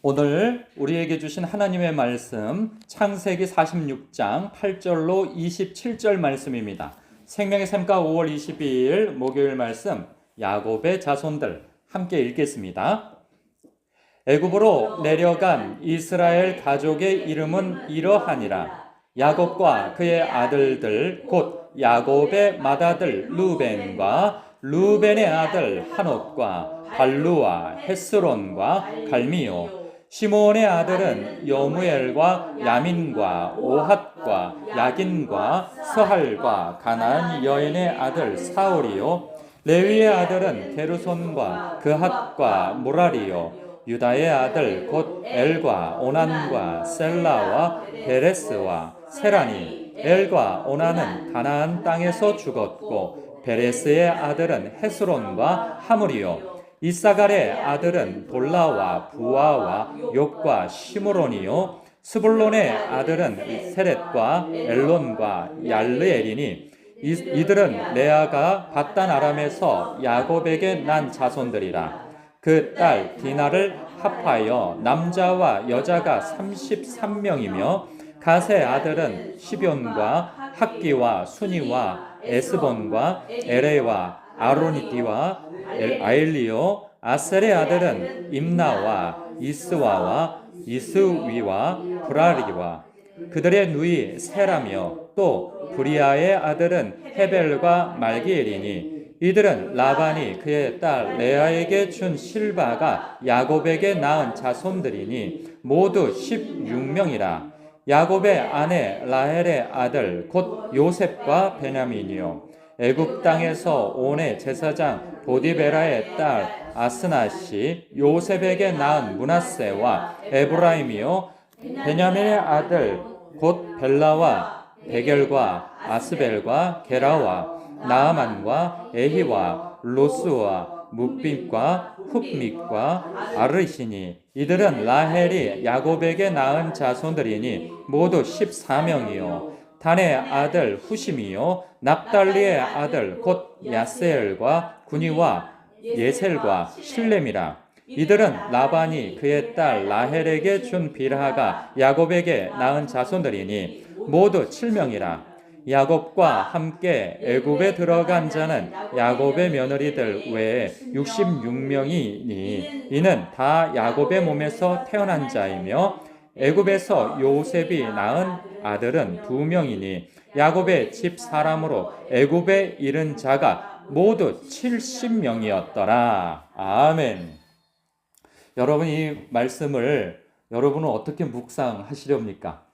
오늘 우리에게 주신 하나님의 말씀 창세기 46장 8절로 27절 말씀입니다. 생명의 샘가 5월 22일 목요일 말씀 야곱의 자손들 함께 읽겠습니다. 애굽으로 내려간 이스라엘 가족의 이름은 이러하니라. 야곱과 그의 아들들 곧 야곱의 맏아들 루벤과 루벤의 아들 한옥과 발루와 헤스론과 갈미요 시므온의 아들은 여무엘과 야민과 오핫과 야긴과 스할과 가나안 여인의 아들 사울이요 레위의 아들은 게르손과 그핫과 무라리요 유다의 아들 곧 엘과 오난과 셀라와 베레스와 세라니 엘과 오난은 가나안 땅에서 죽었고 베레스의 아들은 헤스론과 하물이요 이사갈의 아들은 돌라와 부아와 욕과 시므론이요 스불론의 아들은 세렛과 엘론과 얄르엘이니 이들은 레아가 밧단 아람에서 야곱에게 난 자손들이라. 그 딸 디나를 합하여 남자와 여자가 33명이며 갓의 아들은 시뵈과 학기와 순이와 에스본과 에레와 아로니띠와 아일리오 아셀의 아들은 임나와 이스와와 이스위와 브라리와 그들의 누이 세라며 또 브리아의 아들은 헤벨과 말기엘이니 이들은 라반이 그의 딸 레아에게 준 실바가 야곱에게 낳은 자손들이니 모두 16명이라. 야곱의 아내 라헬의 아들 곧 요셉과 베냐민이요 애굽 땅에서 온의 제사장 보디베라의 딸 아스낫이 요셉에게 낳은 므낫세와 에브라임이요 베냐민의 아들 곧 벨라와 베겔과 아스벨과 게라와 나아만과 에히와 로스와 뭇빛과 훗밋과 아르시니 이들은 라헬이 야곱에게 낳은 자손들이니 모두 14명이요 단의 아들 후심이요 납달리의 아들 곧 야세엘과 구니와 예셀과 실렘이라. 이들은 라반이 그의 딸 라헬에게 준 빌하가 야곱에게 낳은 자손들이니 모두 7명이라. 야곱과 함께 애굽에 들어간 자는 야곱의 며느리들 외에 66명이니 이는 다 야곱의 몸에서 태어난 자이며 애굽에서 요셉이 낳은 아들은 2명이니 야곱의 집 사람으로 애굽에 이른 자가 모두 70명이었더라. 아멘. 여러분 이 말씀을 여러분은 어떻게 묵상하시렵니까?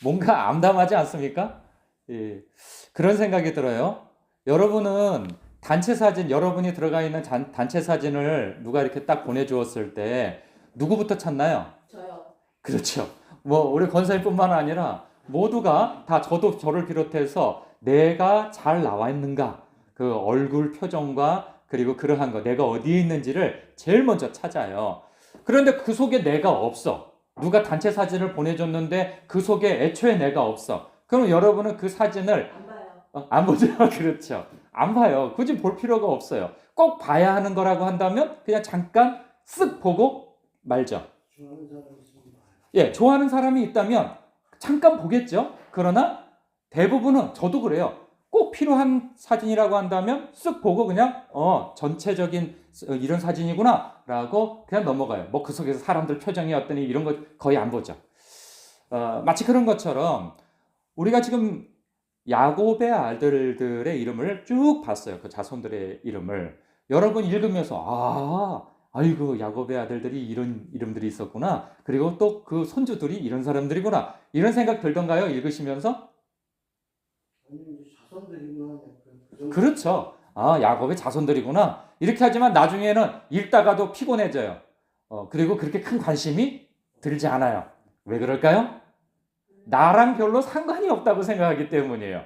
뭔가 암담하지 않습니까? 예, 그런 생각이 들어요. 여러분은 단체 사진, 여러분이 들어가 있는 단체 사진을 누가 이렇게 딱 보내주었을 때 누구부터 찾나요? 저요. 그렇죠. 우리 권사님뿐만 아니라 모두가 다 저를 비롯해서 내가 잘 나와 있는가, 그 얼굴 표정과 그리고 그러한 거, 내가 어디에 있는지를 제일 먼저 찾아요. 그런데 그 속에 내가 없어. 누가 단체 사진을 보내줬는데 그 속에 애초에 내가 없어. 그럼 여러분은 그 사진을 안 봐요. 안 보죠. 그렇죠. 안 봐요. 굳이 볼 필요가 없어요. 꼭 봐야 하는 거라고 한다면 그냥 잠깐 쓱 보고 말죠. 예, 좋아하는 사람이 있다면 잠깐 보겠죠. 그러나 대부분은 저도 그래요. 꼭 필요한 사진이라고 한다면 쓱 보고 그냥 전체적인 이런 사진이구나 라고 그냥 넘어가요. 그 속에서 사람들 표정이 어떠니 이런 거 거의 안 보죠. 마치 그런 것처럼 우리가 지금 야곱의 아들들의 이름을 쭉 봤어요. 그 자손들의 이름을 여러분 읽으면서 아이고 야곱의 아들들이 이런 이름들이 있었구나. 그리고 또 그 손주들이 이런 사람들이구나. 이런 생각 들던가요? 읽으시면서? 그렇죠. 야곱의 자손들이구나. 이렇게 하지만 나중에는 읽다가도 피곤해져요. 그리고 그렇게 큰 관심이 들지 않아요. 왜 그럴까요? 나랑 별로 상관이 없다고 생각하기 때문이에요.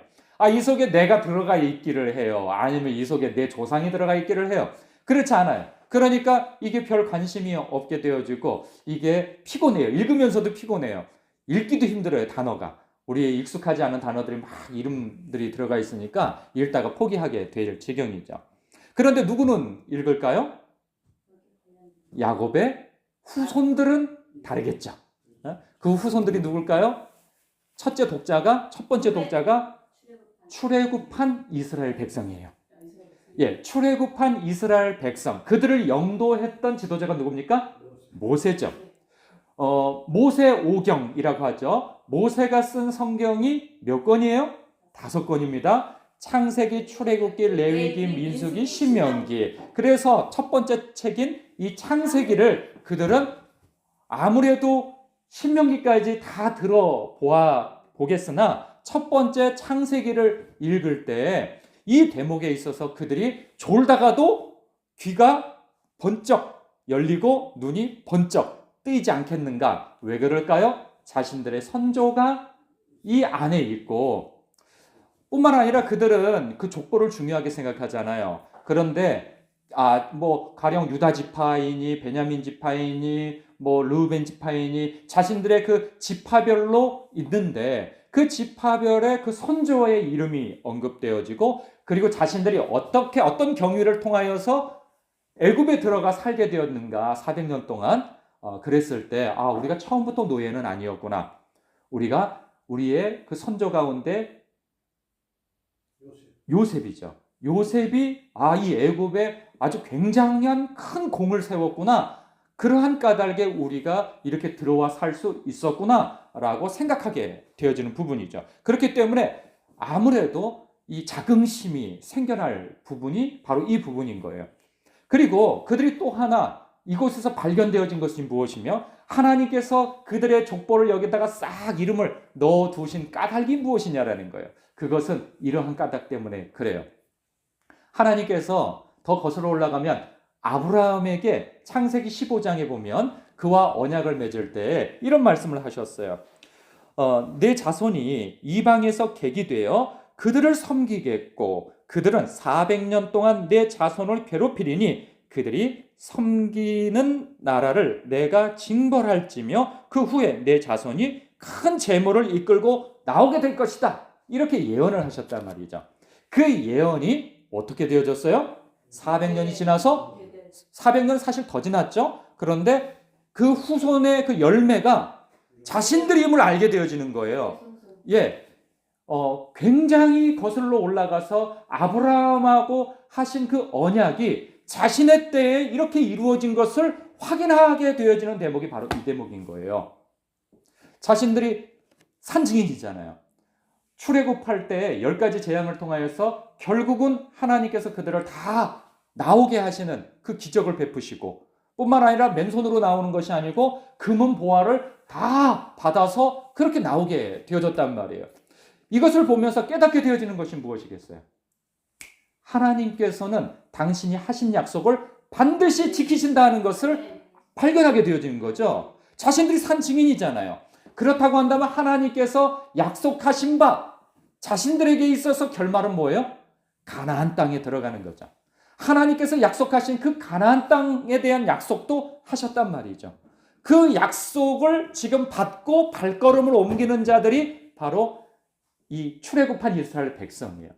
이 속에 내가 들어가 있기를 해요. 아니면 이 속에 내 조상이 들어가 있기를 해요. 그렇지 않아요. 그러니까 이게 별 관심이 없게 되어지고 이게 피곤해요. 읽으면서도 피곤해요. 읽기도 힘들어요. 단어가. 우리의 익숙하지 않은 단어들이 막 이름들이 들어가 있으니까 읽다가 포기하게 될 지경이죠. 그런데 누구는 읽을까요? 야곱의 후손들은 다르겠죠. 그 후손들이 누굴까요? 첫 번째 독자가 출애굽한 이스라엘 백성이에요. 예, 출애굽한 이스라엘 백성, 그들을 영도했던 지도자가 누굽니까? 모세죠. 모세오경이라고 하죠. 모세가 쓴 성경이 몇 권이에요? 5권입니다. 창세기, 출애굽기, 레위기, 민수기, 신명기. 그래서 첫 번째 책인 이 창세기를 그들은 아무래도 신명기까지 다 보겠으나 첫 번째 창세기를 읽을 때 이 대목에 있어서 그들이 졸다가도 귀가 번쩍 열리고 눈이 번쩍 뜨이지 않겠는가? 왜 그럴까요? 자신들의 선조가 이 안에 있고, 뿐만 아니라 그들은 그 족보를 중요하게 생각하잖아요. 그런데 가령 유다 지파이니 베냐민 지파이니 르우벤 지파이니 자신들의 그 지파별로 있는데 그 지파별의 그 선조의 이름이 언급되어지고, 그리고 자신들이 어떤 경위를 통하여서 애굽에 들어가 살게 되었는가 400년 동안 그랬을 때 우리가 처음부터 노예는 아니었구나. 우리의 그 선조 가운데 요셉이죠. 요셉이 이 애굽에 아주 굉장한 큰 공을 세웠구나. 그러한 까닭에 우리가 이렇게 들어와 살 수 있었구나라고 생각하게 되어지는 부분이죠. 그렇기 때문에 아무래도 이 자긍심이 생겨날 부분이 바로 이 부분인 거예요. 그리고 그들이 또 하나 이곳에서 발견되어진 것이 무엇이며 하나님께서 그들의 족보를 여기다가 싹 이름을 넣어두신 까닭이 무엇이냐라는 거예요. 그것은 이러한 까닭 때문에 그래요. 하나님께서 더 거슬러 올라가면 아브라함에게 창세기 15장에 보면 그와 언약을 맺을 때 이런 말씀을 하셨어요. 내 자손이 이방에서 객이 되어 그들을 섬기겠고 그들은 400년 동안 내 자손을 괴롭히리니 그들이 섬기는 나라를 내가 징벌할지며 그 후에 내 자손이 큰 재물을 이끌고 나오게 될 것이다. 이렇게 예언을 하셨단 말이죠. 그 예언이 어떻게 되어졌어요? 400년이 지나서 400년 사실 더 지났죠. 그런데 그 후손의 그 열매가 자신들의 힘을 알게 되어지는 거예요. 예, 굉장히 거슬러 올라가서 아브라함하고 하신 그 언약이 자신의 때에 이렇게 이루어진 것을 확인하게 되어지는 대목이 바로 이 대목인 거예요. 자신들이 산증인이잖아요. 출애굽할 때 10가지 재앙을 통하여서 결국은 하나님께서 그들을 다 나오게 하시는 그 기적을 베푸시고, 뿐만 아니라 맨손으로 나오는 것이 아니고 금은 보화를 다 받아서 그렇게 나오게 되어졌단 말이에요. 이것을 보면서 깨닫게 되어지는 것이 무엇이겠어요? 하나님께서는 당신이 하신 약속을 반드시 지키신다는 것을 발견하게 되어지는 거죠. 자신들이 산 증인이잖아요. 그렇다고 한다면 하나님께서 약속하신 바 자신들에게 있어서 결말은 뭐예요? 가나안 땅에 들어가는 거죠. 하나님께서 약속하신 그 가나안 땅에 대한 약속도 하셨단 말이죠. 그 약속을 지금 받고 발걸음을 옮기는 자들이 바로 이 출애굽한 이스라엘 백성이에요.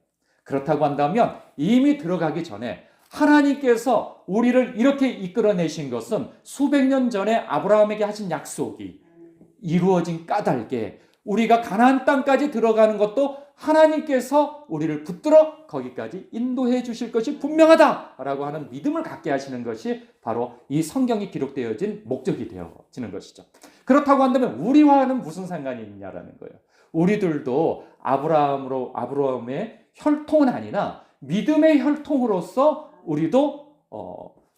그렇다고 한다면 이미 들어가기 전에 하나님께서 우리를 이렇게 이끌어내신 것은 수백 년 전에 아브라함에게 하신 약속이 이루어진 까닭에 우리가 가나안 땅까지 들어가는 것도 하나님께서 우리를 붙들어 거기까지 인도해 주실 것이 분명하다라고 하는 믿음을 갖게 하시는 것이 바로 이 성경이 기록되어진 목적이 되어지는 것이죠. 그렇다고 한다면 우리와는 무슨 상관이 있냐라는 거예요. 우리들도 아브라함의 혈통은 아니나 믿음의 혈통으로서 우리도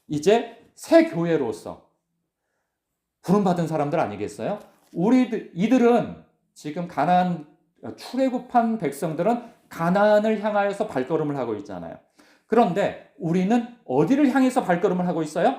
이제 새 교회로서 부름받은 사람들 아니겠어요? 이들은 지금 가나안 출애굽한 백성들은 가나안을 향하여서 발걸음을 하고 있잖아요. 그런데 우리는 어디를 향해서 발걸음을 하고 있어요?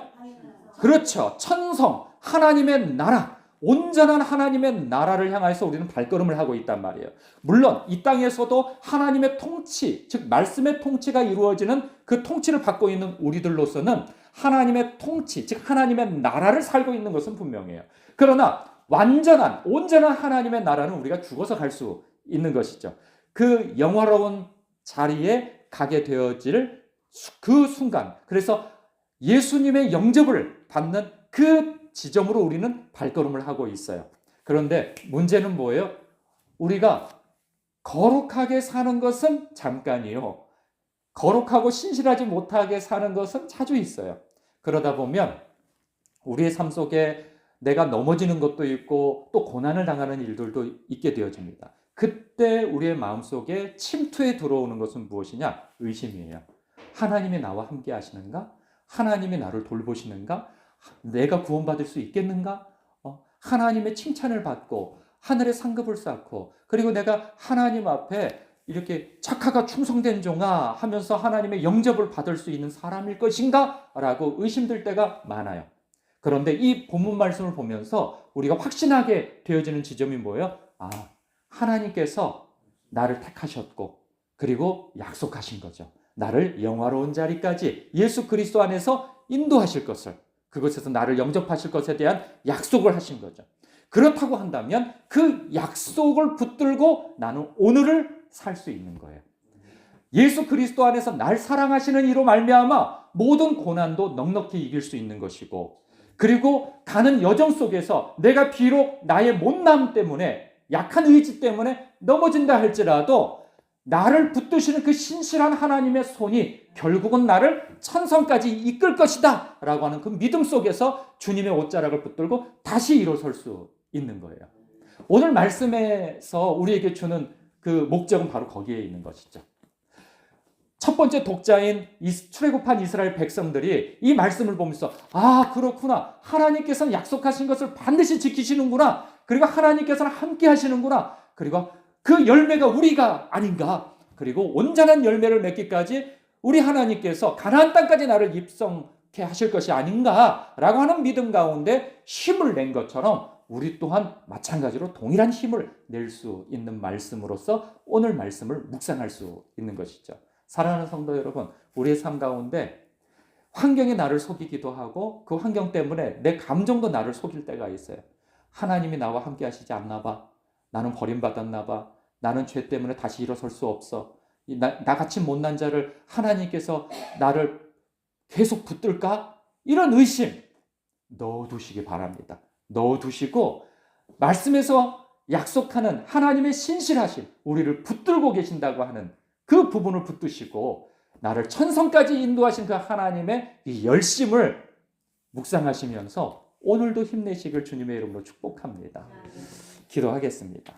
그렇죠. 천성, 하나님의 나라, 온전한 하나님의 나라를 향해서 우리는 발걸음을 하고 있단 말이에요. 물론 이 땅에서도 하나님의 통치, 즉 말씀의 통치가 이루어지는 그 통치를 받고 있는 우리들로서는 하나님의 통치, 즉 하나님의 나라를 살고 있는 것은 분명해요. 그러나 온전한 하나님의 나라는 우리가 죽어서 갈 수 있는 것이죠. 그 영화로운 자리에 가게 되어질 그 순간, 그래서 예수님의 영접을 받는 그 지점으로 우리는 발걸음을 하고 있어요. 그런데 문제는 뭐예요? 우리가 거룩하게 사는 것은 잠깐이요. 거룩하고 신실하지 못하게 사는 것은 자주 있어요. 그러다 보면 우리의 삶 속에 내가 넘어지는 것도 있고 또 고난을 당하는 일들도 있게 되어집니다. 그때 우리의 마음속에 침투에 들어오는 것은 무엇이냐? 의심이에요. 하나님이 나와 함께 하시는가? 하나님이 나를 돌보시는가? 내가 구원받을 수 있겠는가? 하나님의 칭찬을 받고 하늘의 상급을 쌓고 그리고 내가 하나님 앞에 이렇게 착하가 충성된 종아 하면서 하나님의 영접을 받을 수 있는 사람일 것인가? 라고 의심될 때가 많아요. 그런데 이 본문 말씀을 보면서 우리가 확신하게 되어지는 지점이 뭐예요? 하나님께서 나를 택하셨고 그리고 약속하신 거죠. 나를 영화로운 자리까지 예수 그리스도 안에서 인도하실 것을, 그것에서 나를 영접하실 것에 대한 약속을 하신 거죠. 그렇다고 한다면 그 약속을 붙들고 나는 오늘을 살 수 있는 거예요. 예수 그리스도 안에서 날 사랑하시는 이로 말미암아 모든 고난도 넉넉히 이길 수 있는 것이고, 그리고 가는 여정 속에서 내가 비록 나의 못남 때문에, 약한 의지 때문에 넘어진다 할지라도 나를 붙드시는 그 신실한 하나님의 손이 결국은 나를 천성까지 이끌 것이다 라고 하는 그 믿음 속에서 주님의 옷자락을 붙들고 다시 일어설 수 있는 거예요. 오늘 말씀에서 우리에게 주는 그 목적은 바로 거기에 있는 것이죠. 첫 번째 독자인 출애굽한 이스라엘 백성들이 이 말씀을 보면서 그렇구나, 하나님께서는 약속하신 것을 반드시 지키시는구나, 그리고 하나님께서는 함께 하시는구나, 그리고 그 열매가 우리가 아닌가, 그리고 온전한 열매를 맺기까지 우리 하나님께서 가나안 땅까지 나를 입성케 하실 것이 아닌가라고 하는 믿음 가운데 힘을 낸 것처럼 우리 또한 마찬가지로 동일한 힘을 낼 수 있는 말씀으로서 오늘 말씀을 묵상할 수 있는 것이죠. 사랑하는 성도 여러분, 우리의 삶 가운데 환경이 나를 속이기도 하고 그 환경 때문에 내 감정도 나를 속일 때가 있어요. 하나님이 나와 함께 하시지 않나 봐. 나는 버림받았나 봐. 나는 죄 때문에 다시 일어설 수 없어. 나같이 못난 자를 하나님께서 나를 계속 붙들까? 이런 의심 넣어두시기 바랍니다. 넣어두시고 말씀에서 약속하는 하나님의 신실하심, 우리를 붙들고 계신다고 하는 그 부분을 붙드시고 나를 천성까지 인도하신 그 하나님의 이 열심을 묵상하시면서 오늘도 힘내시길 주님의 이름으로 축복합니다. 기도하겠습니다.